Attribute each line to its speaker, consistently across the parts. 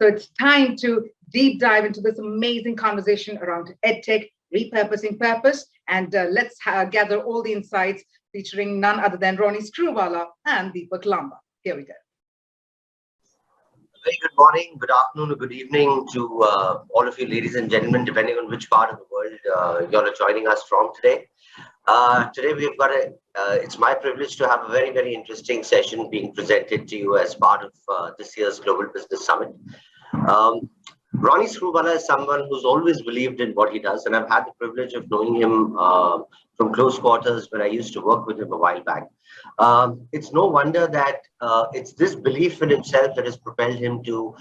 Speaker 1: So it's time to deep dive into this amazing conversation around EdTech, repurposing purpose, and let's gather all the insights featuring none other than Ronnie Screwvala and Deepak Lamba. Here we go.
Speaker 2: Very good morning, good afternoon, or good evening to all of you ladies and gentlemen, depending on which part of the world you're joining us from today. Today we've got it's my privilege to have a very, very interesting session being presented to you as part of this year's Global Business Summit. Ronnie Screwvala is someone who's always believed in what he does, and I've had the privilege of knowing him from close quarters when I used to work with him a while back. It's no wonder that it's this belief in himself that has propelled him to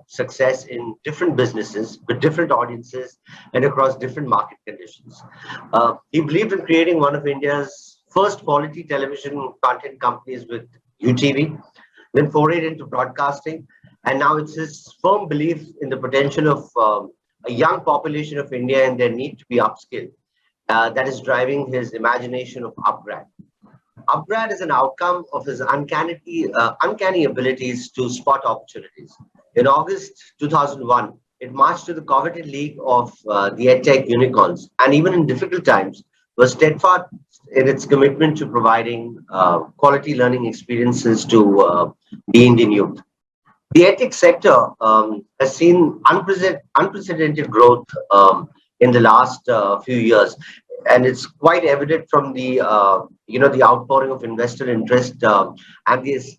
Speaker 2: success in different businesses with different audiences and across different market conditions. He believed in creating one of India's first quality television content companies with UTV, then forayed into broadcasting, and now it's his firm belief in the potential of a young population of India and their need to be upskilled that is driving his imagination of upgrad. Upgrad is an outcome of his uncanny abilities to spot opportunities. In August 2001, it marched to the coveted league of the EdTech unicorns, and even in difficult times, was steadfast in its commitment to providing quality learning experiences to the Indian youth. The EdTech sector has seen unprecedented growth in the last few years. And it's quite evident from the the outpouring of investor interest and these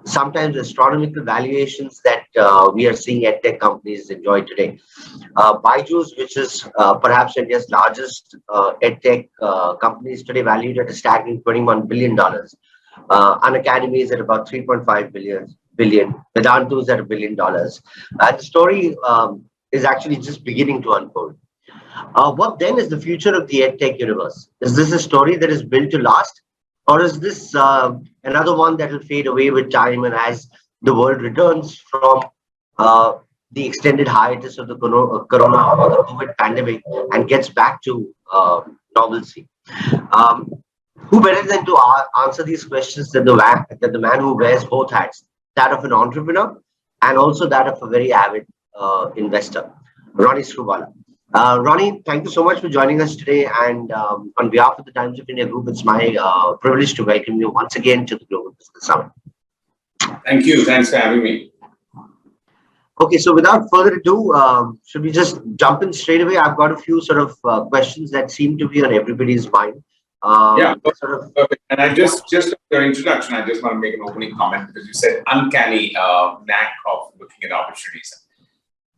Speaker 2: sometimes astronomical valuations that we are seeing EdTech companies enjoy today. Byju's, which is perhaps India's largest EdTech company, is today valued at a staggering $21 billion. Unacademy is at about 3.5 billion. Vedantu is at $1 billion. And the story is actually just beginning to unfold. What then is the future of the EdTech universe? Is this a story that is built to last? Or is this another one that will fade away with time and as the world returns from the extended hiatus of the corona or the COVID pandemic and gets back to normalcy? Who better than to answer these questions than the man who wears both hats, that of an entrepreneur and also that of a very avid investor, Ronnie Screwvala. Ronnie, thank you so much for joining us today. And on behalf of the Times of India Group, it's my privilege to welcome you once again to the Global Business Summit.
Speaker 3: Thank you. Thanks for having me.
Speaker 2: Okay, so without further ado, should we just jump in straight away? I've got a few sort of questions that seem to be on everybody's mind.
Speaker 3: Yeah, perfect. And I just your introduction, I just want to make an opening comment because you said uncanny knack of looking at opportunities.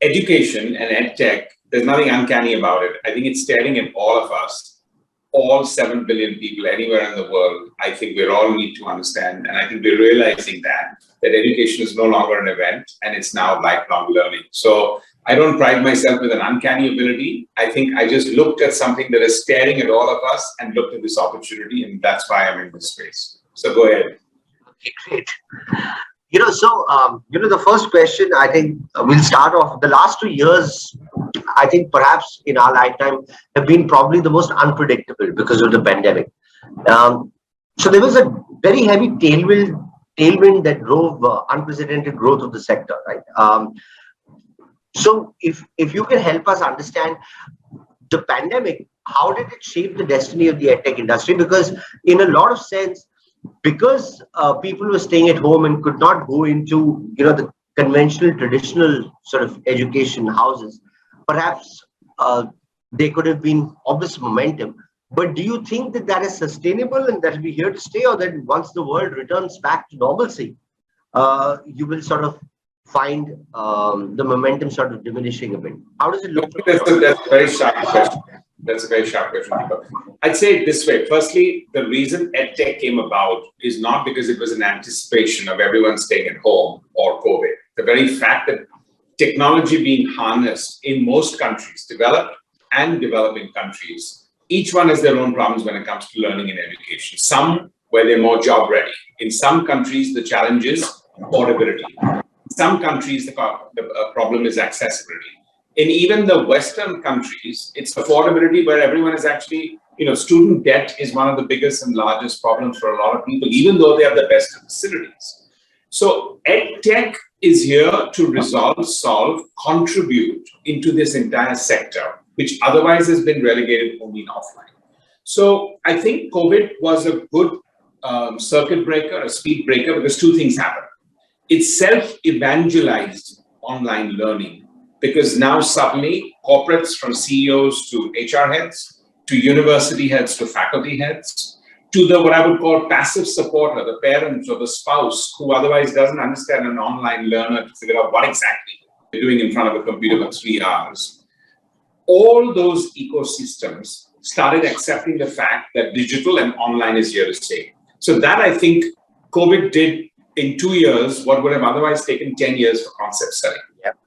Speaker 3: Education and EdTech, there's nothing uncanny about it. I think it's staring at all of us, all 7 billion people anywhere in the world. I think we all need to understand, and I think we're realizing that education is no longer an event and it's now lifelong learning. So I don't pride myself with an uncanny ability. I think I just looked at something that is staring at all of us and looked at this opportunity, and that's why I'm in this space. So go ahead.
Speaker 2: Okay, great. The first question, I think we'll start off. The last 2 years, I think perhaps in our lifetime, have been probably the most unpredictable because of the pandemic. So there was a very heavy tailwind that drove unprecedented growth of the sector, right? So if you can help us understand the pandemic, how did it shape the destiny of the EdTech industry? Because in a lot of sense, because people were staying at home and could not go into the conventional traditional sort of education houses, perhaps there could have been obvious momentum. But do you think that is sustainable and that will be here to stay, or that once the world returns back to normalcy, you will sort of find the momentum sort of diminishing a bit? How does it look?
Speaker 3: That's a very sharp question. That's a very sharp question. I'd say it this way. Firstly, the reason EdTech came about is not because it was an anticipation of everyone staying at home or COVID. The very fact that technology being harnessed in most countries, developed and developing countries, each one has their own problems when it comes to learning and education. Some where they're more job ready. In some countries, the challenge is affordability. In some countries, the problem is accessibility. In even the Western countries, it's affordability where everyone is actually, student debt is one of the biggest and largest problems for a lot of people, even though they have the best facilities. So EdTech is here to resolve, solve, contribute into this entire sector, which otherwise has been relegated only in offline. So I think COVID was a good circuit breaker, a speed breaker, because two things happened. It self-evangelized online learning, because now suddenly corporates, from CEOs to HR heads, to university heads, to faculty heads, to the what I would call passive supporter, the parent or the spouse who otherwise doesn't understand an online learner to figure out what exactly they're doing in front of a computer for 3 hours. All those ecosystems started accepting the fact that digital and online is here to stay. So that, I think, COVID did in 2 years what would have otherwise taken 10 years for concept selling.
Speaker 2: Yep.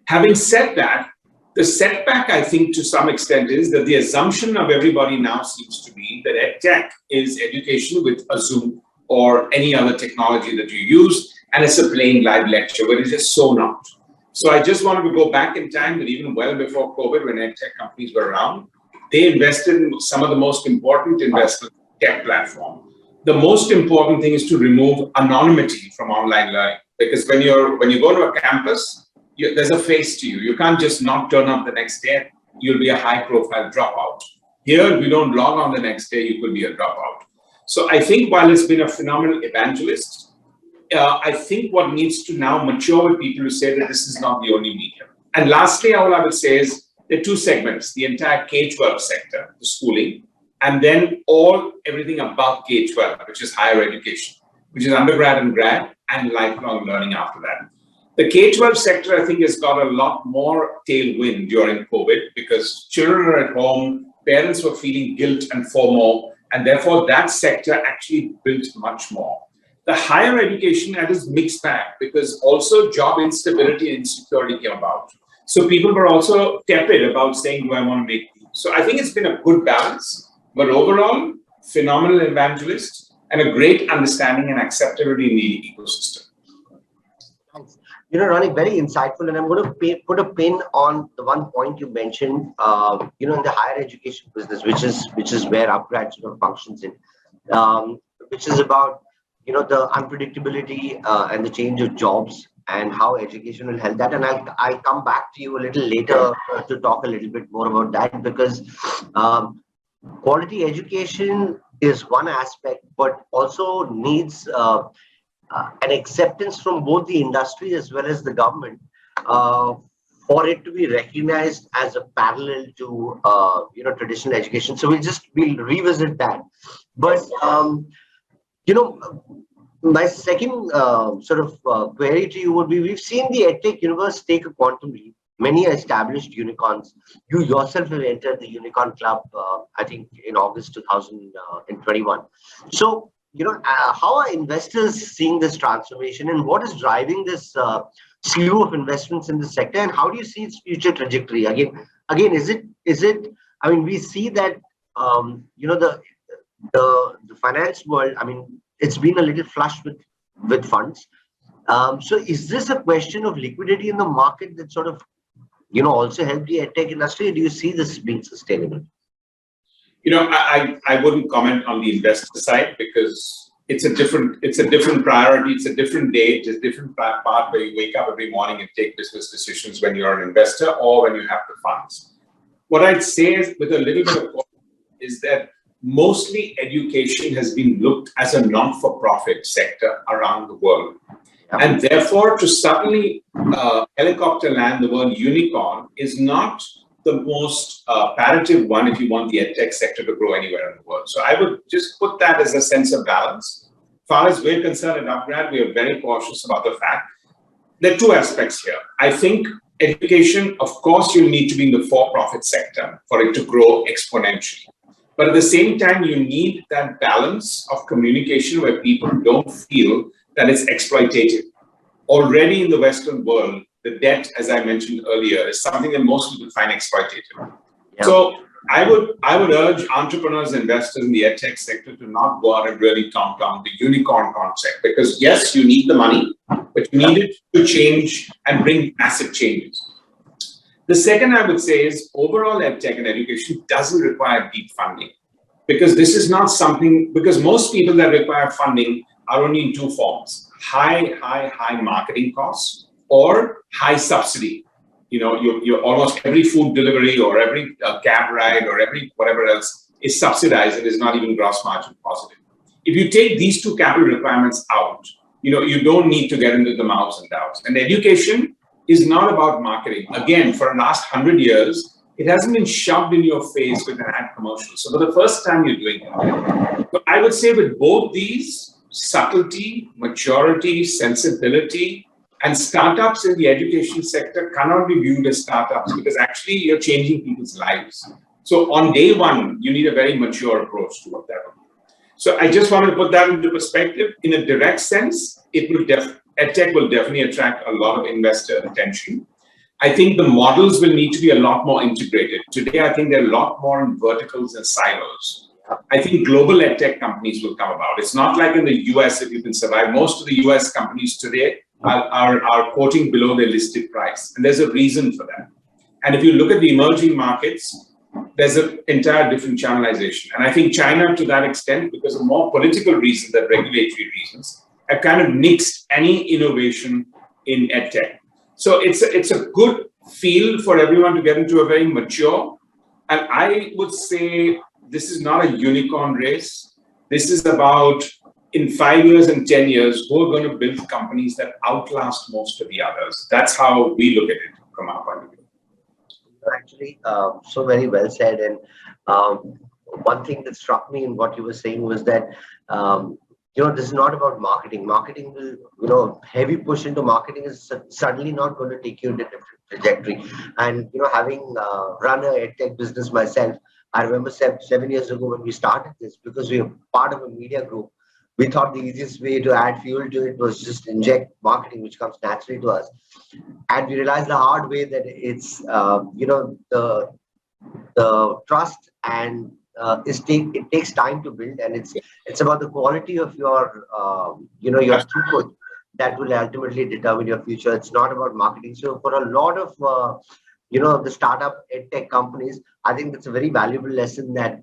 Speaker 3: Having said that, the setback, I think, to some extent is that the assumption of everybody now seems to be that EdTech is education with a Zoom or any other technology that you use, and it's a plain live lecture, but it is so not. So I just wanted to go back in time that even well before COVID, when EdTech companies were around, they invested in some of the most important investment tech platform. The most important thing is to remove anonymity from online learning, because when you go to a campus, there's a face to you. You can't just not turn up the next day. You'll be a high-profile dropout. Here, if you don't log on the next day, you could be a dropout. So I think while it's been a phenomenal evangelist, I think what needs to now mature with people to say that this is not the only medium. And lastly, all I would say is there are two segments: the entire K-12 sector, the schooling, and then everything above K-12, which is higher education, which is undergrad and grad, and lifelong learning after that. The K-12 sector, I think, has got a lot more tailwind during COVID, because children are at home, parents were feeling guilt and FOMO, and therefore that sector actually built much more. The higher education, that is mixed bag, because also job instability and insecurity came about. So people were also tepid about saying, do I want to make these? So I think it's been a good balance, but overall, phenomenal evangelist and a great understanding and acceptability in the ecosystem.
Speaker 2: Thanks. You know, Ronnie, very insightful, and I'm going to put a pin on the one point you mentioned. In the higher education business, which is where Upgrad sort of functions in, which is about the unpredictability and the change of jobs and how education will help that. And I'll come back to you a little later to talk a little bit more about that, because quality education is one aspect, but also needs an acceptance from both the industry as well as the government for it to be recognized as a parallel to traditional education. So we'll revisit that. But my second query to you would be: we've seen the EdTech universe take a quantum leap. Many established unicorns. You yourself have entered the unicorn club, I think, in August 2021. So, how are investors seeing this transformation, and what is driving this slew of investments in the sector, and how do you see its future trajectory? Again, is it? I mean, we see that the finance world, I mean, it's been a little flush with funds. So is this a question of liquidity in the market that sort of also help the EdTech industry? Or do you see this being sustainable?
Speaker 3: I wouldn't comment on the investor side, because it's a different priority, it's a different day, it's a different part where you wake up every morning and take business decisions when you're an investor or when you have the funds. What I'd say is, with a little bit of caution, is that mostly education has been looked as a non-for-profit sector around the world. And therefore, to suddenly helicopter land the word unicorn is not the most parative one if you want the EdTech sector to grow anywhere in the world. So I would just put that as a sense of balance. As far as we're concerned at Upgrad, we are very cautious about the fact there are two aspects here. I think education, of course, you need to be in the for-profit sector for it to grow exponentially. But at the same time, you need that balance of communication where people don't feel that it's exploitative. Already in the Western world, the debt, as I mentioned earlier, is something that most people find exploitative. Yeah. So I would urge entrepreneurs, investors in the EdTech sector to not go out and really tom-tom the unicorn concept, because yes, you need the money, but you need it to change and bring massive changes. The second I would say is overall EdTech and education doesn't require deep funding, because this is not something, because most people that require funding are only in two forms: high marketing costs or high subsidy. You're almost every food delivery or every cab ride or every whatever else is subsidized and is not even gross margin positive. If you take these two capital requirements out, you don't need to get into the ups and downs. And education is not about marketing. Again, for the last 100 years, it hasn't been shoved in your face with an ad commercial. So for the first time, you're doing it. So I would say with both these, subtlety, maturity, sensibility, and startups in the education sector cannot be viewed as startups because actually you're changing people's lives. So on day one, you need a very mature approach to what that will be. So I just wanted to put that into perspective. In a direct sense, EdTech will definitely attract a lot of investor attention. I think the models will need to be a lot more integrated. Today, I think there are a lot more in verticals and silos. I think global EdTech companies will come about. It's not like in the US, if you can survive. Most of the US companies today are quoting below their listed price. And there's a reason for that. And if you look at the emerging markets, there's an entire different channelization. And I think China, to that extent, because of more political reasons than regulatory reasons, have kind of nixed any innovation in EdTech. So it's a good field for everyone to get into a very mature. And I would say this is not a unicorn race. This is about, in 5 years and 10 years, who are going to build companies that outlast most of the others. That's how we look at it from our point of view.
Speaker 2: Actually, so very well said. And one thing that struck me in what you were saying was that, this is not about marketing. Marketing will, heavy push into marketing is suddenly not going to take you in a different trajectory. And, having run a EdTech business myself, I remember 7 years ago when we started this, because we were part of a media group, we thought the easiest way to add fuel to it was just inject marketing, which comes naturally to us. And we realized the hard way that it's, the trust and it takes time to build, and it's about the quality of your, your throughput that will ultimately determine your future. It's not about marketing. So for a lot of, the startup EdTech companies, I think that's a very valuable lesson that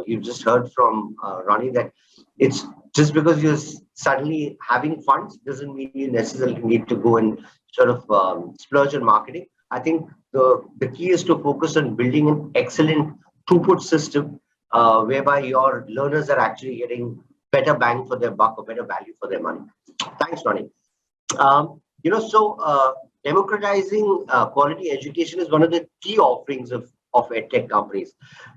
Speaker 2: you've just heard from Ronnie, that it's just because you're suddenly having funds doesn't mean you necessarily need to go and sort of splurge on marketing. I think the key is to focus on building an excellent throughput system whereby your learners are actually getting better bang for their buck or better value for their money. Thanks, Ronnie. Democratizing quality education is one of the key offerings of EdTech companies.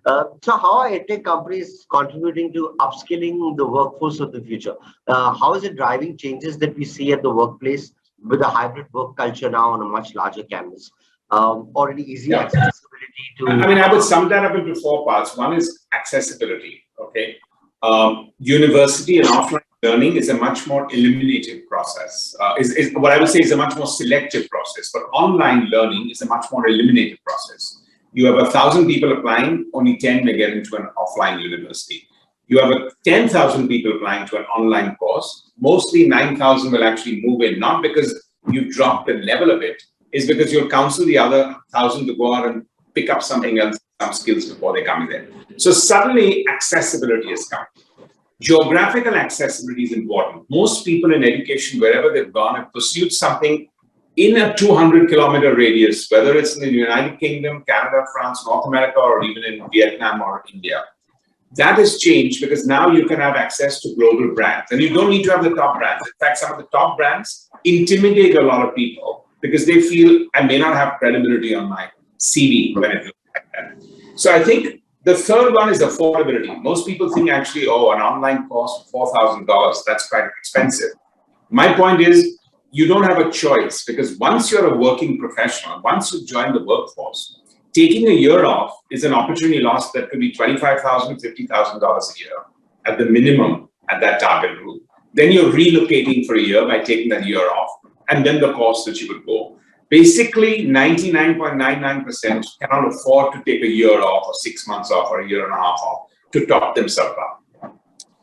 Speaker 2: So how are EdTech companies contributing to upskilling the workforce of the future? How is it driving changes that we see at the workplace with a hybrid work culture now on a much larger canvas? Already easy accessibility to...
Speaker 3: I would sum that up into 4 parts. One is accessibility, okay? University and offline learning is a much more eliminative process. What I would say is a much more selective process, but online learning is a much more eliminative process. You have 1,000 people applying, only 10 may get into an offline university. You have 10,000 people applying to an online course. Mostly 9,000 will actually move in, not because you've dropped the level of it, it's because you'll counsel the other 1,000 to go out and pick up something else, some skills before they come in there. So suddenly accessibility has come. Geographical accessibility is important. Most people in education, wherever they've gone, have pursued something in a 200-kilometer radius, whether it's in the United Kingdom, Canada, France, North America, or even in Vietnam or India. That has changed because now you can have access to global brands, and you don't need to have the top brands. In fact, some of the top brands intimidate a lot of people because they feel I may not have credibility on my CV when it looks like that. So I think the third one is affordability. Most people think actually, an online course of $4,000, that's quite expensive. My point is, you don't have a choice because once you're a working professional, once you join the workforce, taking a year off is an opportunity lost that could be $25,000, $50,000 a year at the minimum at that target group. Then you're relocating for a year by taking that year off, and then the cost that you would go. Basically, 99.99% cannot afford to take a year off or 6 months off or a year and a half off to top themselves up.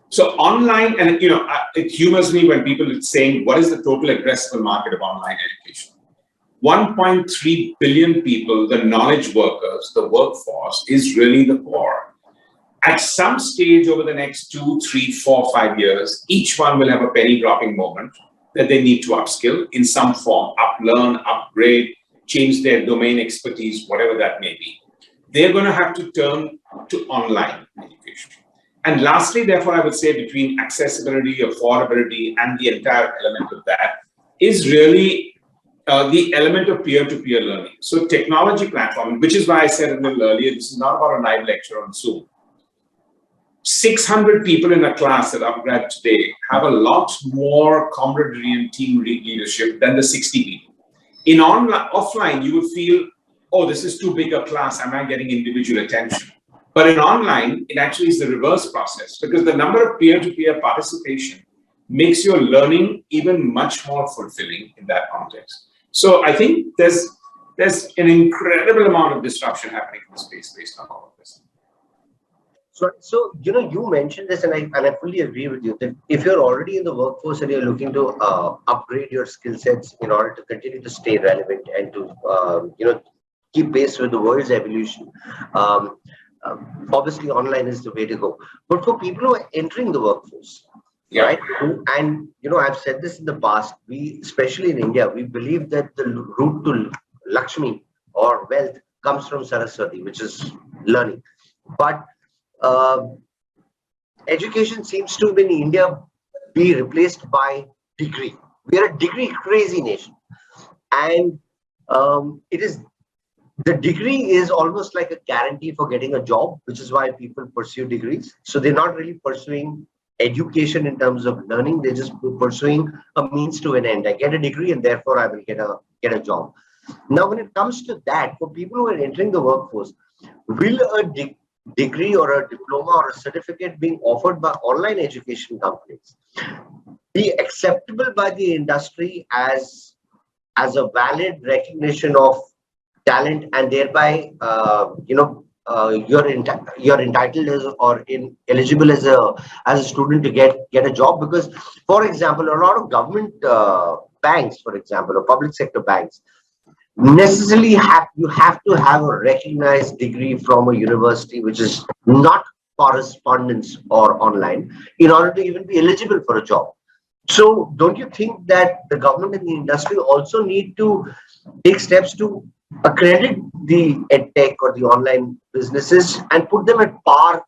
Speaker 3: So online, and it humors me when people are saying, what is the total addressable market of online education? 1.3 billion people, the knowledge workers, the workforce, is really the core. At some stage over the next 2, 3, 4, 5 years, each one will have a penny dropping moment. that they need to upskill in some form, learn, upgrade, change their domain expertise, whatever that may be. They're going to have to turn to online education. And lastly, therefore, I would say between accessibility, affordability, and the entire element of that is really the element of peer-to-peer learning. So technology platform, which is why I said a little earlier, this is not about a live lecture on Zoom. 600 people in a class at Upgrad today have a lot more camaraderie and team leadership than the 60 people. In offline, you would feel, oh, this is too big a class, am I getting individual attention? But in online, it actually is the reverse process, because the number of peer-to-peer participation makes your learning even much more fulfilling in that context. So I think there's an incredible amount of disruption happening in the space based on all of this.
Speaker 2: So you mentioned this, and I fully agree with you that if you're already in the workforce and you're looking to upgrade your skill sets in order to continue to stay relevant and to keep pace with the world's evolution, obviously online is the way to go. But for people who are entering the workforce, right? And I've said this in the past. We, especially in India, we believe that the route to Lakshmi or wealth comes from Saraswati, which is learning. But education seems to, in India, be replaced by degree. We are a degree crazy nation, and the degree is almost like a guarantee for getting a job, which is why people pursue degrees. So they're not really pursuing education in terms of learning; they're just pursuing a means to an end. I get a degree, and therefore I will get a job. Now, when it comes to that, for people who are entering the workforce, will a degree or a diploma or a certificate being offered by online education companies be acceptable by the industry as a valid recognition of talent, and thereby you're entitled or eligible as a student to get a job? Because, for example, a lot of government banks, for example, or public sector banks, necessarily you have to have a recognized degree from a university which is not correspondence or online in order to even be eligible for a job. So don't you think that the government and the industry also need to take steps to accredit the EdTech or the online businesses and put them at par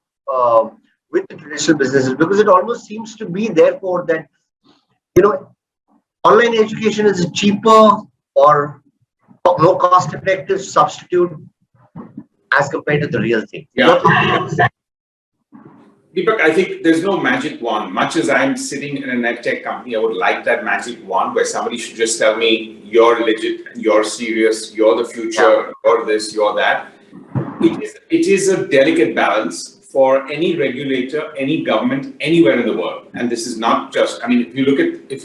Speaker 2: with the traditional businesses? Because it almost seems to be therefore that online education is a cheaper or more cost-effective substitute as compared to the real thing.
Speaker 3: Deepak, I think there's no magic wand. Much as I'm sitting in an EdTech company, I would like that magic wand where somebody should just tell me, you're legit, you're serious, you're the future, you're this, you're that. It is a delicate balance for any regulator, any government, anywhere in the world. And this is not just, if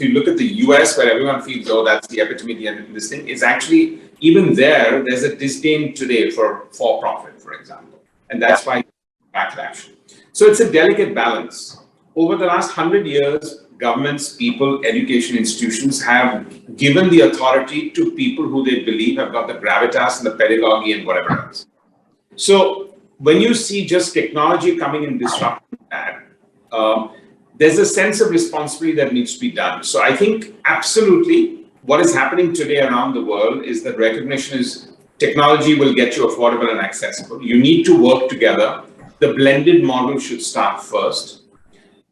Speaker 3: you look at the US, where everyone feels, oh, that's the epitome of the end of this thing, it's actually, even there's a disdain today for profit, for example. And that's why backlash. So it's a delicate balance. Over the last 100 years, governments, people, education institutions have given the authority to people who they believe have got the gravitas and the pedagogy and whatever else. So when you see just technology coming and disrupting that, there's a sense of responsibility that needs to be done. So I think absolutely what is happening today around the world is that recognition is technology will get you affordable and accessible. You need to work together. The blended model should start first.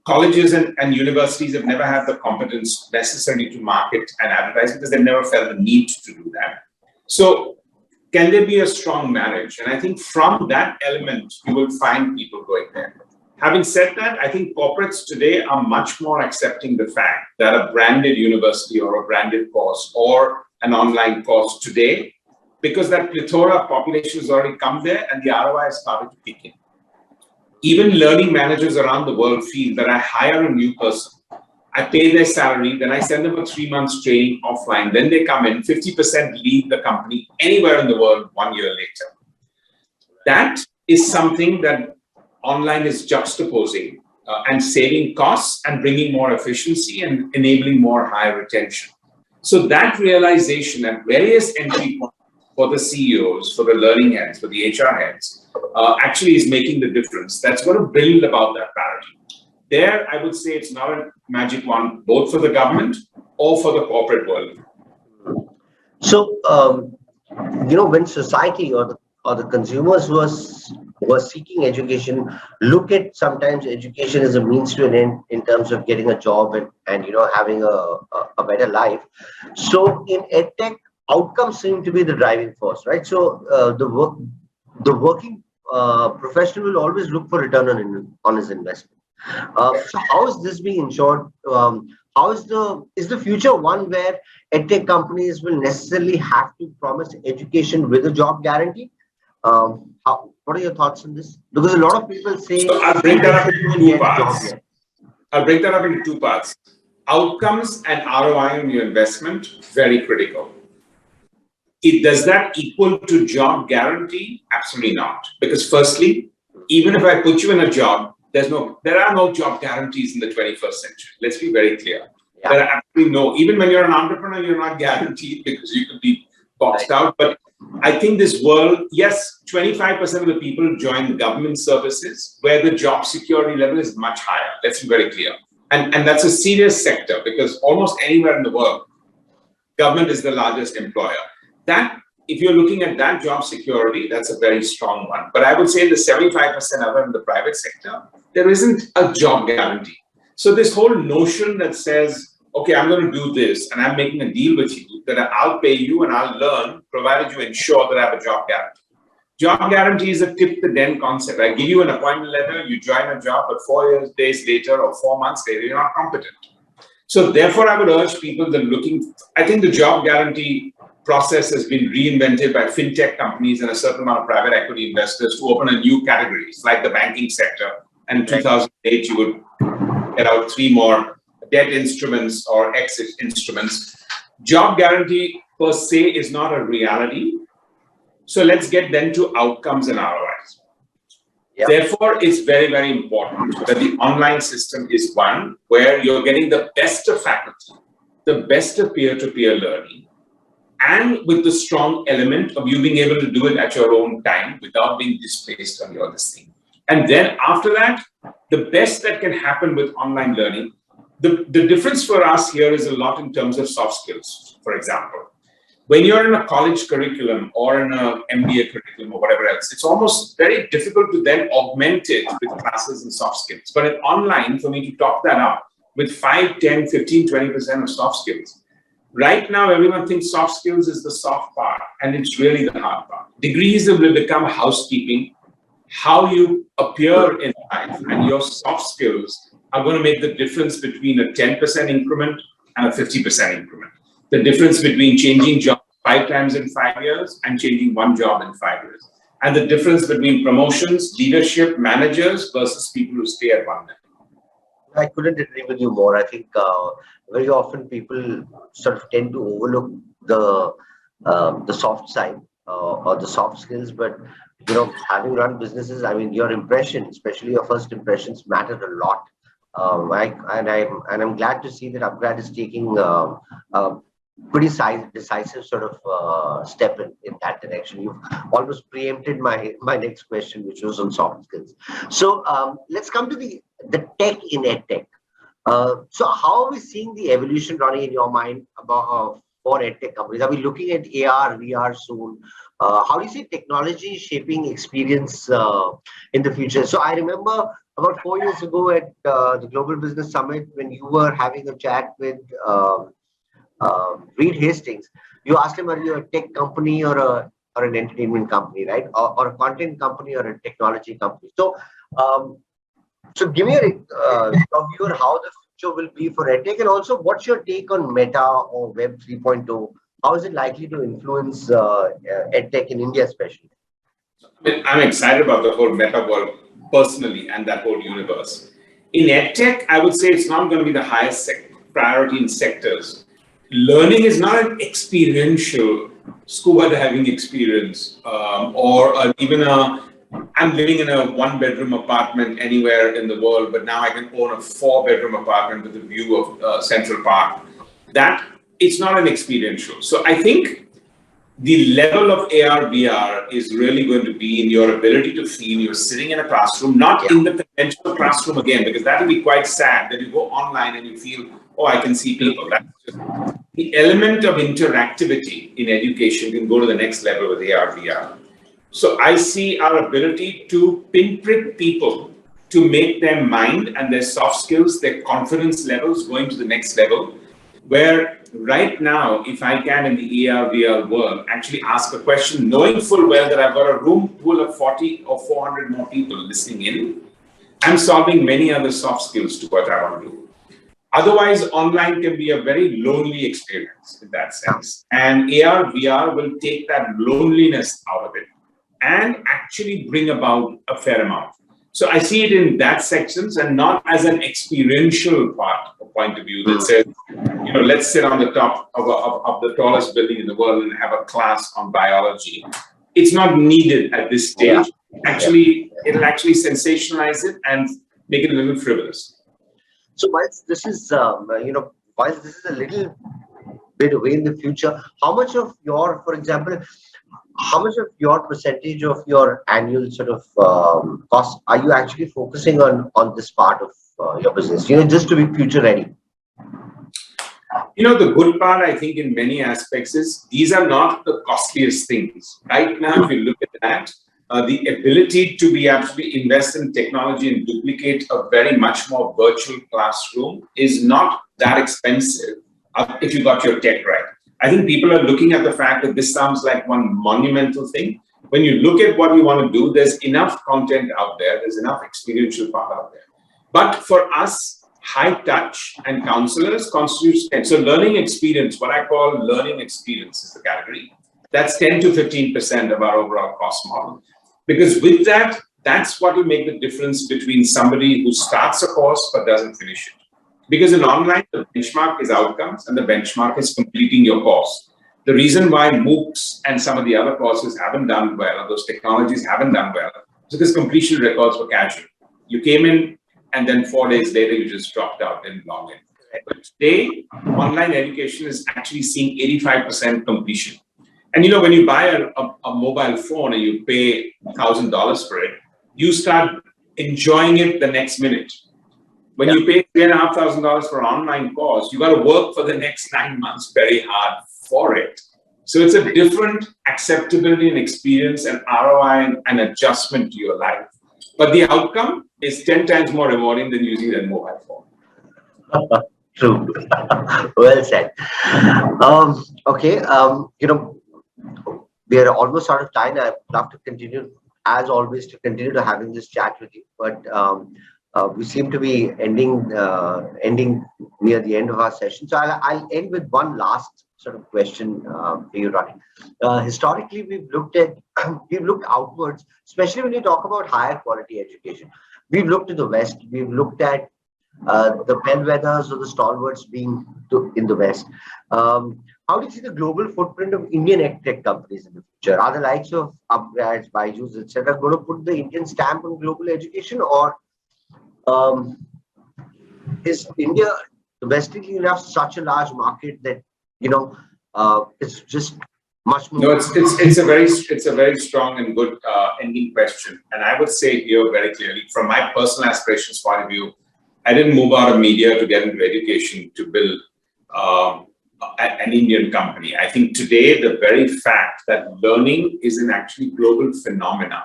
Speaker 3: Colleges and universities have never had the competence necessary to market and advertise because they've never felt the need to do that. So can there be a strong marriage? And I think from that element, you will find people going there. Having said that, I think corporates today are much more accepting the fact that a branded university or a branded course or an online course today, because that plethora of population has already come there and the ROI has started to kick in. Even learning managers around the world feel that I hire a new person, I pay their salary, then I send them a 3 months training offline, then they come in, 50% leave the company anywhere in the world 1 year later. That is something that online is juxtaposing and saving costs and bringing more efficiency and enabling more higher retention. So that realization at various entry points for the CEOs, for the learning heads, for the HR heads, actually is making the difference. That's going to build about that parity. There, I would say it's not a magic wand, both for the government or for the corporate world.
Speaker 2: So, when society or the consumers who are seeking education look at sometimes education as a means to an end in terms of getting a job and having a better life. So in EdTech, outcomes seem to be the driving force, right? So the working professional will always look for return on his investment. So how is this being ensured? How is the future one where EdTech companies will necessarily have to promise education with a job guarantee? What are your thoughts on this? Because a lot of people say,
Speaker 3: so I'll break that up into two parts. I'll break that up into two parts. Outcomes and ROI on your investment, very critical. Does that equal to job guarantee? Absolutely not. Because firstly, even if I put you in a job, there are no job guarantees in the 21st century. Let's be very clear. Yeah. There are absolutely no, even when you're an entrepreneur, you're not guaranteed because you could be boxed out. But I think this world, yes, 25% of the people join government services where the job security level is much higher. Let's be very clear. And that's a serious sector because almost anywhere in the world, government is the largest employer. That, if you're looking at that job security, that's a very strong one. But I would say the 75% other in the private sector, there isn't a job guarantee. So this whole notion that says, okay, I'm going to do this and I'm making a deal with you that I'll pay you and I'll learn, provided you ensure that I have a job guarantee. Job guarantee is a tip the den concept. I give you an appointment letter, you join a job, but 4 days later or 4 months later, you're not competent. So therefore, I would urge people that I think the job guarantee process has been reinvented by fintech companies and a certain amount of private equity investors to open a new categories like the banking sector. And in 2008, you would get out 3 more debt instruments or exit instruments. Job guarantee per se is not a reality. So let's get then to outcomes and ROIs. Yep. Therefore, it's very, very important that the online system is one where you're getting the best of faculty, the best of peer-to-peer learning, and with the strong element of you being able to do it at your own time without being displaced on your listing. And then after that, the best that can happen with online learning, the difference for us here is a lot in terms of soft skills, for example. When you're in a college curriculum or in an MBA curriculum or whatever else, it's almost very difficult to then augment it with classes and soft skills. But in online, for me to top that up with 5, 10, 15, 20% of soft skills, right now, everyone thinks soft skills is the soft part, and it's really the hard part. Degrees will become housekeeping. How you appear in life and your soft skills are going to make the difference between a 10% increment and a 50% increment. The difference between changing jobs 5 times in 5 years and changing 1 job in 5 years. And the difference between promotions, leadership, managers versus people who stay at one level.
Speaker 2: I couldn't agree with you more. I think very often people sort of tend to overlook the soft side or the soft skills. But having run businesses, I mean, your impression, especially your first impressions, matter a lot. I'm glad to see that Upgrad is taking pretty decisive sort of step in that direction. You've almost preempted my next question, which was on soft skills. So let's come to the tech in EdTech. So how are we seeing the evolution, Ronnie, in your mind about for EdTech companies? Are we looking at AR, VR soon? How do you see technology shaping experience in the future? So I remember about 4 years ago at the Global Business Summit, when you were having a chat with Reed Hastings, you asked him, are you a tech company or an entertainment company, right? Or a content company or a technology company? So, so give me a view on how the future will be for EdTech, and also what's your take on Meta or Web 3.0? How is it likely to influence EdTech in India, especially?
Speaker 3: I'm excited about the whole Meta world personally and that whole universe. In EdTech, I would say it's not going to be the highest priority in sectors. Learning is not an experiential scuba diving experience even I'm living in a 1-bedroom apartment anywhere in the world, but now I can own a 4-bedroom apartment with a view of Central Park. That it's not an experiential. So I think the level of AR, VR is really going to be in your ability to feel you're sitting in a classroom, not in the conventional classroom again, because that will be quite sad that you go online and you feel oh, I can see people. That's just, the element of interactivity in education can go to the next level with AR, VR. So I see our ability to pinprick people to make their mind and their soft skills, their confidence levels going to the next level, where right now, if I can in the AR, VR world, actually ask a question, knowing full well that I've got a room full of 40 or 400 more people listening in, I'm solving many other soft skills to what I want to do. Otherwise, online can be a very lonely experience in that sense. And AR, VR will take that loneliness out of it and actually bring about a fair amount. So I see it in that sections and not as an experiential part or point of view that says, you know, let's sit on the top of the tallest building in the world and have a class on biology. It's not needed at this stage. Actually, it'll actually sensationalize it and make it a little frivolous.
Speaker 2: So whilst this is, whilst this is a little bit away in the future, how much of your, for example, how much of your percentage of your annual sort of cost are you actually focusing on this part of your business, just to be future ready?
Speaker 3: The good part, I think, in many aspects is these are not the costliest things. Right now, if you look at that, the ability to be actually invest in technology and duplicate a very much more virtual classroom is not that expensive if you got your tech right. I think people are looking at the fact that this sounds like one monumental thing. When you look at what we want to do, there's enough content out there, there's enough experiential part out there. But for us, high touch and counselors constitutes 10. So learning experience, what I call learning experience is the category. That's 10 to 15% of our overall cost model. Because with that, that's what will make the difference between somebody who starts a course but doesn't finish it. Because in online, the benchmark is outcomes and the benchmark is completing your course. The reason why MOOCs and some of the other courses haven't done well, or those technologies haven't done well, is because completion records were casual. You came in and then 4 days later, you just dropped out and log in. But today, online education is actually seeing 85% completion. And when you buy a mobile phone and you pay $1,000 for it, you start enjoying it the next minute. When you pay $3,500 for an online course, you got to work for the next 9 months very hard for it. So it's a different acceptability and experience and ROI and adjustment to your life. But the outcome is 10 times more rewarding than using that mobile phone.
Speaker 2: True. Well said. Okay. We are almost out of time. I'd love to continue, as always, to continue to having this chat with you. But we seem to be ending near the end of our session. So I'll end with one last sort of question for you, Ronnie. Historically, we've looked outwards, especially when you talk about higher quality education. We've looked to the West. We've looked at the bellwethers or the stalwarts being in the West. How do you see the global footprint of Indian EdTech companies in the future? Are the likes of Upgrads, Byju's, etc., going to put the Indian stamp on global education, or is India domestically enough such a large market that it's just much more?
Speaker 3: No, it's a very strong and good ending question, and I would say here very clearly, from my personal aspirations point of view, I didn't move out of media to get into education to build an Indian company. I think today the very fact that learning is an actually global phenomenon.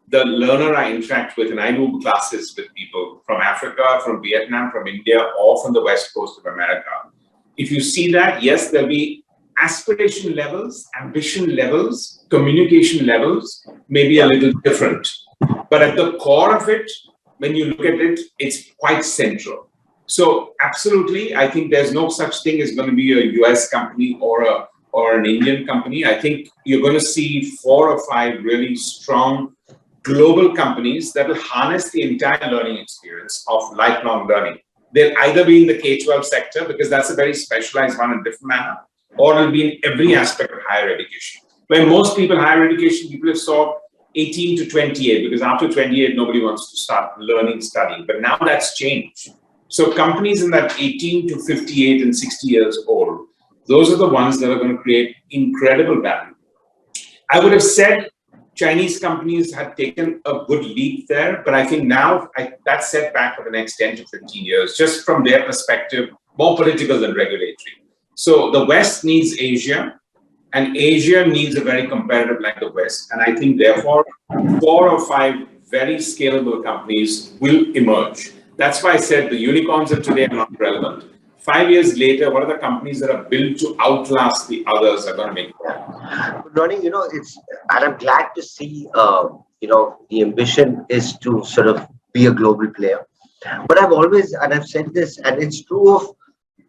Speaker 3: The learner I interact with, and I do classes with people from Africa, from Vietnam, from India, or from the West Coast of America. If you see that, yes, there'll be aspiration levels, ambition levels, communication levels, maybe a little different. But at the core of it, when you look at it, it's quite central. So absolutely, I think there's no such thing as going to be a US company or an Indian company. I think you're going to see 4 or 5 really strong global companies that will harness the entire learning experience of lifelong learning. They'll either be in the K-12 sector, because that's a very specialized one in a different manner, or it'll be in every aspect of higher education. When most people, higher education, people have saw 18 to 28, because after 28, nobody wants to start learning, studying. But now that's changed. So companies in that 18 to 58 and 60 years old, those are the ones that are going to create incredible value. I would have said Chinese companies had taken a good leap there, but I think now that's set back for the next 10 to 15 years, just from their perspective more political than regulatory. So the West needs Asia, and Asia needs a very competitive like the West. And I think therefore 4 or 5 very scalable companies will emerge. That's why I said the unicorns of today are not relevant. 5 years later, what are the companies that are built to outlast the others are going to make it?
Speaker 2: Ronnie, and I'm glad to see, the ambition is to sort of be a global player. But I've said this, and it's true of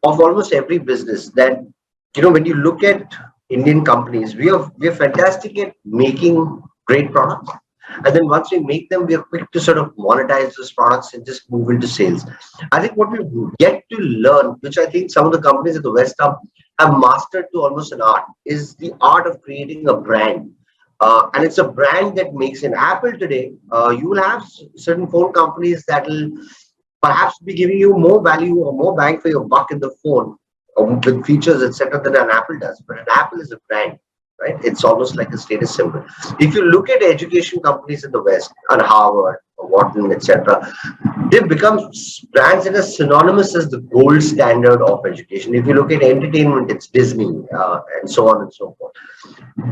Speaker 2: almost every business that, when you look at Indian companies, we're fantastic at making great products. And then once we make them, we are quick to sort of monetize those products and just move into sales. I think what we've yet to learn, which I think some of the companies at the West have mastered to almost an art, is the art of creating a brand. And it's a brand that makes an Apple today. You will have certain phone companies that will perhaps be giving you more value or more bang for your buck in the phone with features, etc., than an Apple does. But an Apple is a brand. Right? It's almost like a status symbol. If you look at education companies in the West, and Harvard, or Wharton, etc., they've become brands that are synonymous as the gold standard of education. If you look at entertainment, it's Disney, and so on and so forth.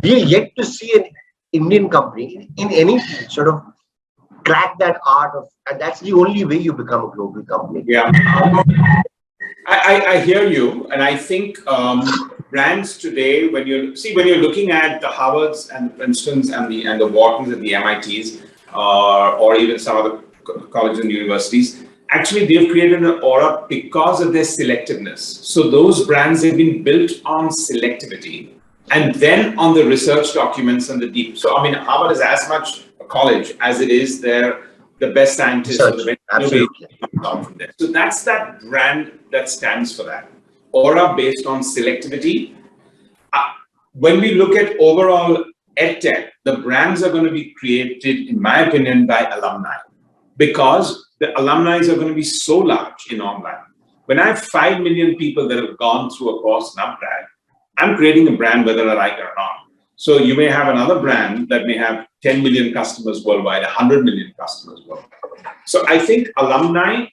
Speaker 2: We're yet to see an Indian company in any field sort of crack that art of, and that's the only way you become a global company.
Speaker 3: Yeah. I hear you, and I think brands today, when you're looking at the Harvards and Princetons and the Whartons and the MITs, or even some other colleges and universities, actually they've created an aura because of their selectiveness. So those brands have been built on selectivity, and then on the research documents and the deep. So I mean, Harvard is as much a college as it is the best scientists.
Speaker 2: Absolutely.
Speaker 3: From there. So that's that brand that stands for that. Aura based on selectivity. When we look at overall EdTech, the brands are going to be created, in my opinion, by alumni, because the alumni are going to be so large in online. When I have 5 million people that have gone through a course in Upgrad, I'm creating a brand whether I like it or not. So you may have another brand that may have 10 million customers worldwide, 100 million customers worldwide. So I think alumni,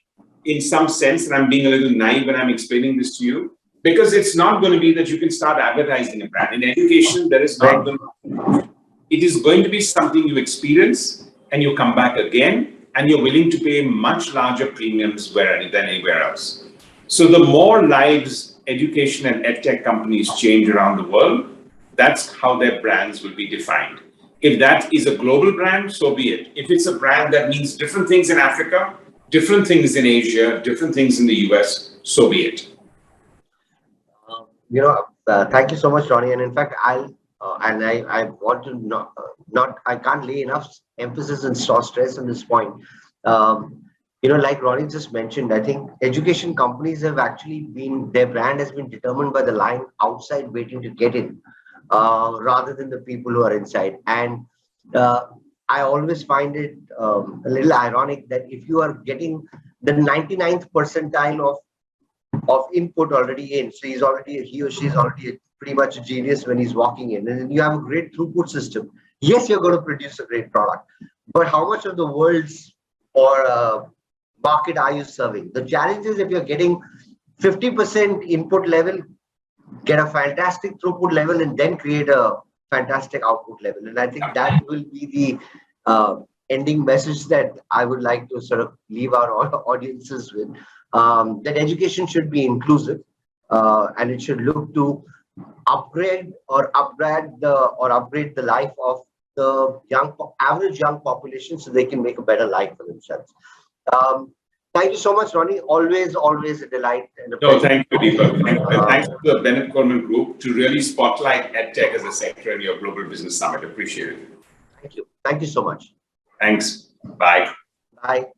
Speaker 3: in some sense, and I'm being a little naive when I'm explaining this to you, because it's not going to be that you can start advertising a brand. In education, there is not going to, it is going to be something you experience and you come back again, and you're willing to pay much larger premiums than anywhere else. So the more lives education and EdTech companies change around the world, that's how their brands will be defined. If that is a global brand, so be it. If it's a brand that means different things in Africa, different things in Asia, different things in the US, so be it.
Speaker 2: Thank you so much, Ronnie. And in fact, I want to I can't lay enough emphasis and stress on this point. Like Ronnie just mentioned, I think education companies have actually their brand has been determined by the line outside waiting to get in, rather than the people who are inside. And I always find it a little ironic that if you are getting the 99th percentile of input already in, so he or she is already pretty much a genius when he's walking in, and you have a great throughput system. Yes, you're going to produce a great product, but how much of the world's market are you serving? The challenge is, if you're getting 50% input level, get a fantastic throughput level, and then create a fantastic output level. And I think that will be the ending message that I would like to sort of leave our audiences with. That education should be inclusive, and it should look to upgrade the life of the average young population, so they can make a better life for themselves. Thank you so much, Ronnie. Always a delight. And
Speaker 3: thank you, Deepak. Thanks to the Bennett Coleman Group to really spotlight EdTech as a sector in your Global Business Summit. Appreciate it.
Speaker 2: Thank you. Thank you so much.
Speaker 3: Thanks. Bye.
Speaker 2: Bye.